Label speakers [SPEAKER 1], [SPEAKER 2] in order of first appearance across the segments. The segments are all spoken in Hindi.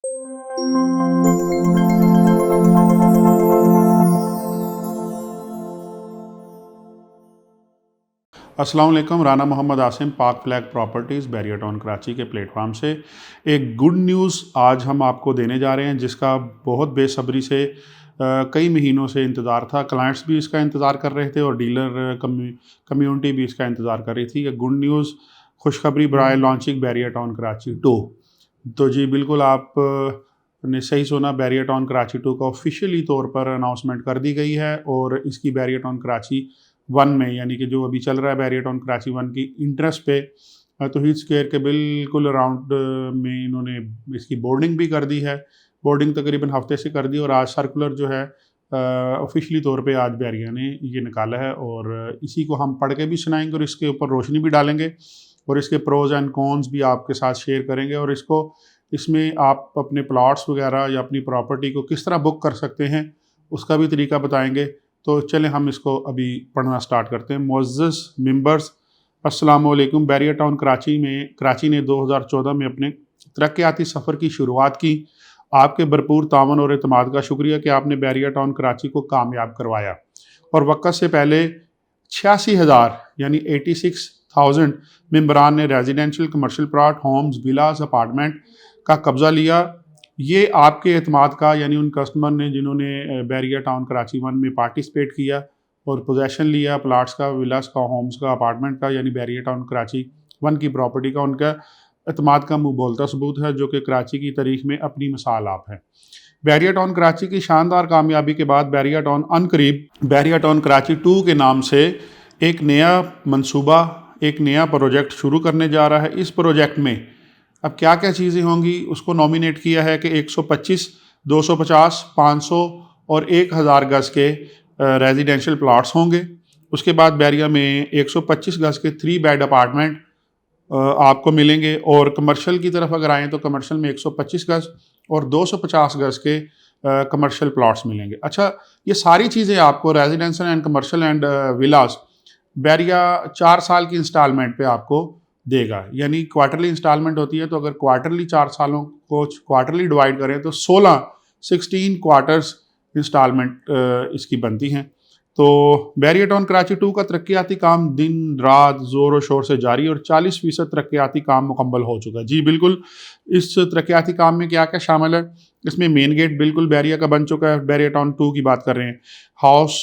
[SPEAKER 1] अस्सलाम वालेकुम। राना मोहम्मद आसिम, पाक flag properties barrier Town Karachi के प्लेटफॉर्म से एक गुड न्यूज़ आज हम आपको देने जा रहे हैं, जिसका बहुत बेसब्री से कई महीनों से इंतज़ार था। क्लाइंट्स भी इसका इंतज़ार कर रहे थे और डीलर कम्युनिटी भी इसका इंतज़ार कर रही थी। ये गुड न्यूज़, खुशखबरी बराए लॉन्चिंग बैरियर टाउन कराची 2। तो जी बिल्कुल, आप ने सही सुना, बैरियर टाउन कराची 2 का ऑफिशियली तौर पर अनाउंसमेंट कर दी गई है और इसकी बैरियर टाउन कराची 1 में, यानी कि जो अभी चल रहा है बैरियर टाउन कराची 1 की इंटरेस्ट पे, तौहीद स्क्वायर के बिल्कुल अराउंड में इन्होंने इसकी बोर्डिंग भी कर दी है। बोर्डिंग तकरीबन हफ्ते से कर दी और आज सर्कुलर जो है ऑफिशियली तौर पे आज बैरिया ने ये निकाला है और इसी को हम पढ़ के भी सुनाएंगे और इसके ऊपर रोशनी भी डालेंगे और इसके प्रोज एंड कॉन्स भी आपके साथ शेयर करेंगे और इसमें आप अपने प्लॉट्स वगैरह या अपनी प्रॉपर्टी को किस तरह बुक कर सकते हैं उसका भी तरीका बताएंगे। तो चलें हम इसको अभी पढ़ना स्टार्ट करते हैं। मुअज़्ज़ज़ मेंबर्स, अस्सलाम वालेकुम। बैरियर टाउन कराची ने 2014 में अपने तरक्याती सफ़र की शुरुआत की। आपके भरपूर तावन और एतमाद का शुक्रिया कि आपने बैरियर टाउन कराची को कामयाब करवाया और वक़्त से पहले 86,000 यानी 86,000 मेंबरान ने रेजिडेंशियल, कमर्शियल प्लॉट, होम्स, विलास, अपार्टमेंट का कब्ज़ा लिया। ये आपके एतमाद का, यानी उन कस्टमर ने जिन्होंने बैरियर टाउन कराची 1 में पार्टिसिपेट किया और पोजेसन लिया प्लाट्स का, विलास का, होम्स का, अपार्टमेंट का, यानी बैरियर टाउन कराची 1 की प्रॉपर्टी का, उनका एतमाद का मुँह बोलता सबूत है, जो कि कराची की तारीख में अपनी मिसाल आप है। बैरियर टाउन कराची की शानदार कामयाबी के बाद बैरियर टाउन अनकरीब बैरियर टाउन कराची 2 के नाम से एक नया मंसूबा, एक नया प्रोजेक्ट शुरू करने जा रहा है। इस प्रोजेक्ट में अब क्या क्या चीज़ें होंगी उसको नॉमिनेट किया है कि 125, 250, 500 और 1000 गज़ के रेजिडेंशियल प्लॉट्स होंगे। उसके बाद बैरिया में 125 गज़ के 3 बेड अपार्टमेंट आपको मिलेंगे और कमर्शियल की तरफ अगर आएँ तो कमर्शियल में 125 गज़ और 250 गज़ के कमर्शियल प्लॉट्स मिलेंगे। अच्छा, ये सारी चीज़ें आपको रेजिडेंशियल एंड कमर्शियल एंड विलास बैरिया 4 साल की इंस्टॉलमेंट पे आपको देगा, यानी क्वार्टरली इंस्टॉलमेंट होती है। तो अगर क्वार्टरली 4 सालों को क्वार्टरली डिवाइड करें तो 16 क्वार्टर्स इंस्टॉलमेंट इसकी बनती हैं। तो बैरियर टाउन कराची 2 का तरक्याती काम दिन रात ज़ोर शोर से जारी और 40% तरक्याती काम मुकम्मल हो चुका है। जी बिल्कुल, इस तरक्याती काम में क्या क्या शामिल है? इसमें मेन गेट बिल्कुल बैरिया का बन चुका है। बैरियर टाउन 2 की बात कर रहे हैं। House,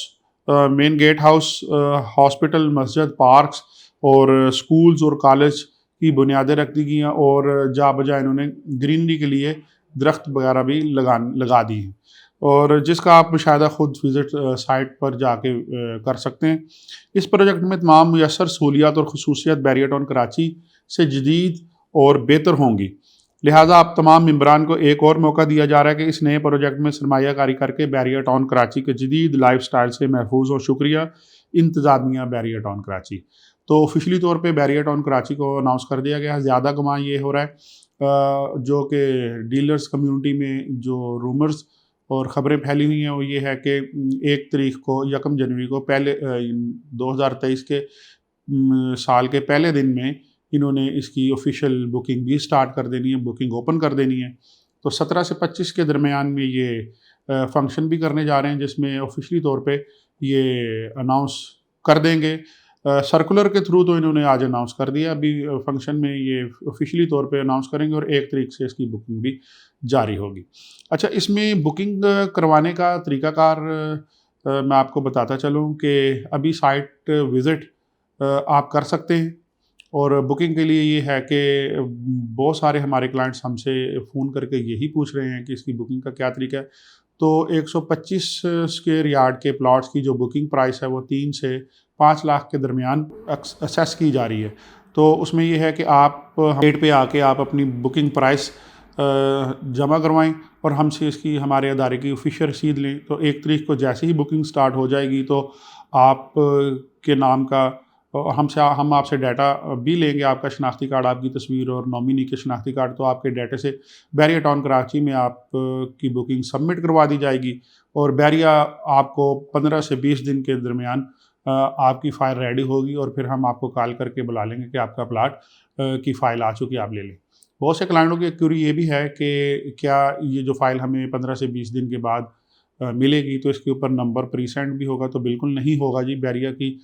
[SPEAKER 1] main gate house, hospital, मस्जिद, पार्क्स और स्कूल्स और कॉलेज की बुनियादें रख दी गई हैं और जा बजा इन्होंने ग्रीनरी के लिए दरख्त वगैरह भी लगा दी हैं और जिसका आप मुशाहिदा खुद विज़िट साइट पर जाके कर सकते हैं। इस प्रोजेक्ट में तमाम मुयस्सर सहूलियात और खसूसियत बैरियर टाउन कराची से जदीद और बेहतर होंगी। लिहाजा आप तमाम मेंबरान को एक और मौका दिया जा रहा है कि इस नए प्रोजेक्ट में सरमायाकारी करके बैरियर टाउन कराची के जदीद लाइफ स्टाइल से महफूज हो। शुक्रिया इंतज़ामिया बैरियर टाउन कराची। तो ऑफिशियली तौर पे बैरियर टाउन कराची को अनाउंस कर दिया गया है। ज़्यादा गुमा ये हो रहा है जो कि डीलर्स कम्युनिटी में जो रूमर्स और ख़बरें फैली हुई हैं वो ये है कि 1 तारीख को, 1 जनवरी को, पहले 2023 के साल के पहले दिन में इन्होंने इसकी ऑफिशियल बुकिंग भी स्टार्ट कर देनी है, बुकिंग ओपन कर देनी है। तो 17 से 25 के दरमियान में ये फंक्शन भी करने जा रहे हैं जिसमें ऑफिशियली तौर पे ये अनाउंस कर देंगे। सर्कुलर के थ्रू तो इन्होंने आज अनाउंस कर दिया, अभी फंक्शन में ये ऑफिशियली तौर पे अनाउंस करेंगे और 1 तारीख से इसकी बुकिंग भी जारी होगी। अच्छा, इसमें बुकिंग करवाने का तरीक़ाकार मैं आपको बताता चलूँ कि अभी साइट विज़िट आप कर सकते हैं और बुकिंग के लिए ये है कि बहुत सारे हमारे क्लाइंट्स हमसे फ़ोन करके यही पूछ रहे हैं कि इसकी बुकिंग का क्या तरीका है। तो 125 स्क्वायर यार्ड के प्लॉट्स की जो बुकिंग प्राइस है वो 3 से 5 लाख के दरमियान असेस की जा रही है। तो उसमें ये है कि आप डेट पे आके आप अपनी बुकिंग प्राइस जमा करवाएं और हमसे इसकी, हमारे अदारे की ऑफिशियल रसीद लें। तो 1 तारीख को जैसे ही बुकिंग स्टार्ट हो जाएगी तो आप के नाम का हम आपसे डाटा भी लेंगे, आपका शनाख्ती कार्ड, आपकी तस्वीर और नॉमिनी के शनाख्ती कार्ड। तो आपके डाटे से बैरियर टाउन कराची में आप की बुकिंग सबमिट करवा दी जाएगी और बैरिया आपको 15 से 20 दिन के दरमियान आपकी फ़ाइल रेडी होगी और फिर हम आपको कॉल करके बुला लेंगे कि आपका प्लाट की फ़ाइल आ चुकी है, आप ले लें। बहुत से क्लाइंटों की क्यूरी ये भी है कि क्या ये जो फ़ाइल हमें 15 से 20 दिन के बाद मिलेगी तो इसके ऊपर नंबर प्रीसेंट भी होगा? तो बिल्कुल नहीं होगा जी। बैरिया की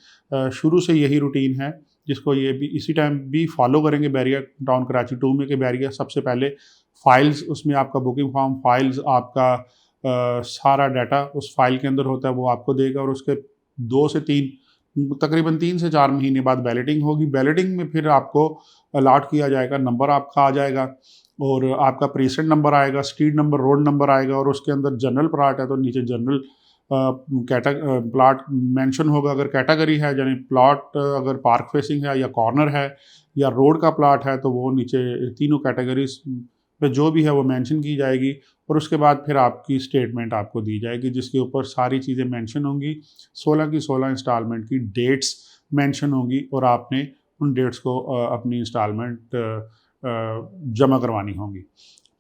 [SPEAKER 1] शुरू से यही रूटीन है, जिसको ये भी इसी टाइम भी फॉलो करेंगे बैरिया टाउन कराची 2 में, कि बैरिया सबसे पहले फ़ाइल्स, उसमें आपका बुकिंग फॉर्म, फ़ाइल्स, आपका सारा डाटा उस फ़ाइल के अंदर होता है, वो आपको देगा। और उसके 2 से 3, तकरीबन 3 से 4 महीने बाद बैलेटिंग होगी। बैलेटिंग में फिर आपको अलॉट किया जाएगा, नंबर आपका आ जाएगा और आपका प्रीसेंट नंबर आएगा, स्ट्रीट नंबर, रोड नंबर आएगा, और उसके अंदर जनरल प्लाट है तो नीचे जनरल प्लाट मेंशन होगा। अगर कैटेगरी है, यानी प्लॉट अगर पार्क फेसिंग है या कॉर्नर है या रोड का प्लाट है, तो वो नीचे तीनों कैटेगरीज पे जो भी है वो मेंशन की जाएगी। और उसके बाद फिर आपकी स्टेटमेंट आपको दी जाएगी, जिसके ऊपर सारी चीज़ें मेंशन होंगी। 16 की 16 इंस्टॉलमेंट की डेट्स मेंशन होंगी और आपने उन डेट्स को अपनी इंस्टॉलमेंट जमा करवानी होंगी।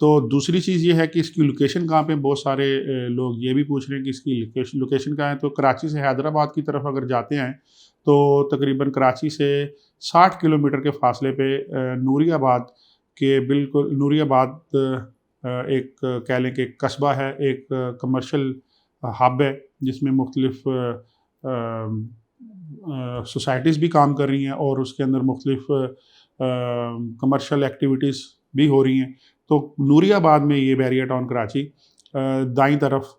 [SPEAKER 1] तो दूसरी चीज़ ये है कि इसकी लोकेशन कहाँ पे, बहुत सारे लोग ये भी पूछ रहे हैं कि इसकी लोकेशन कहाँ है। तो कराची से हैदराबाद की तरफ अगर जाते हैं तो तकरीबन कराची से 60 किलोमीटर के फासले पे नूरियाबाद के बिल्कुल, नूरियाबाद एक कह लें कि एक कस्बा है, एक कमर्शियल हब है, जिसमें मुख्तलिफ सोसाइटीज़ भी काम कर रही हैं और उसके अंदर मुख्तलिफ कमर्शियल एक्टिविटीज़ भी हो रही हैं। तो नूरियाबाद में ये बैरिया टाउन कराची दाईं तरफ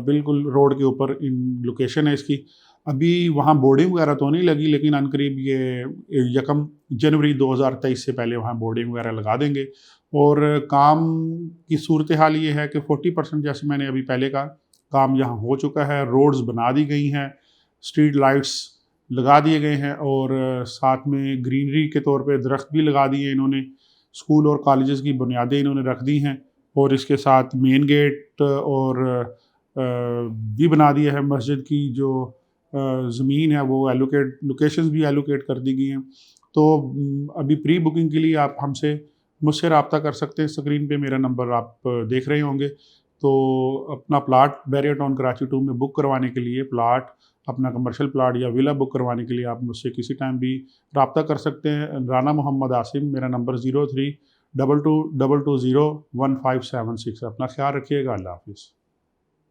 [SPEAKER 1] बिल्कुल रोड के ऊपर इन लोकेशन है इसकी। अभी वहाँ बोर्डिंग वगैरह तो नहीं लगी, लेकिन अनकरीब ये 1 जनवरी 2023 से पहले वहाँ बोर्डिंग वगैरह लगा देंगे। और काम की सूरत हाल ये है कि 40% जैसे मैंने अभी पहले कहा, काम यहाँ हो चुका है, रोड्स बना दी गई हैं, स्ट्रीट लाइट्स लगा दिए गए हैं और साथ में ग्रीनरी के तौर पे दरख्त भी लगा दिए इन्होंने। स्कूल और कॉलेजेस की बुनियादें इन्होंने रख दी हैं और इसके साथ मेन गेट और भी बना दिया है। मस्जिद की जो ज़मीन है वो लोकेशंस भी एलोकेट कर दी गई हैं। तो अभी प्री बुकिंग के लिए आप मुझसे रब्ता कर सकते हैं। स्क्रीन पे मेरा नंबर आप देख रहे होंगे। तो अपना प्लाट बैरिया टाउन कराची 2 में बुक करवाने के लिए, अपना कमर्शियल प्लाट या विला बुक करवाने के लिए आप मुझसे किसी टाइम भी रब्ता कर सकते हैं। राना मोहम्मद आसिम, मेरा नंबर 03-2220-1576 है। अपना ख्याल रखिएगा। अल्लाह हाफ़िज़।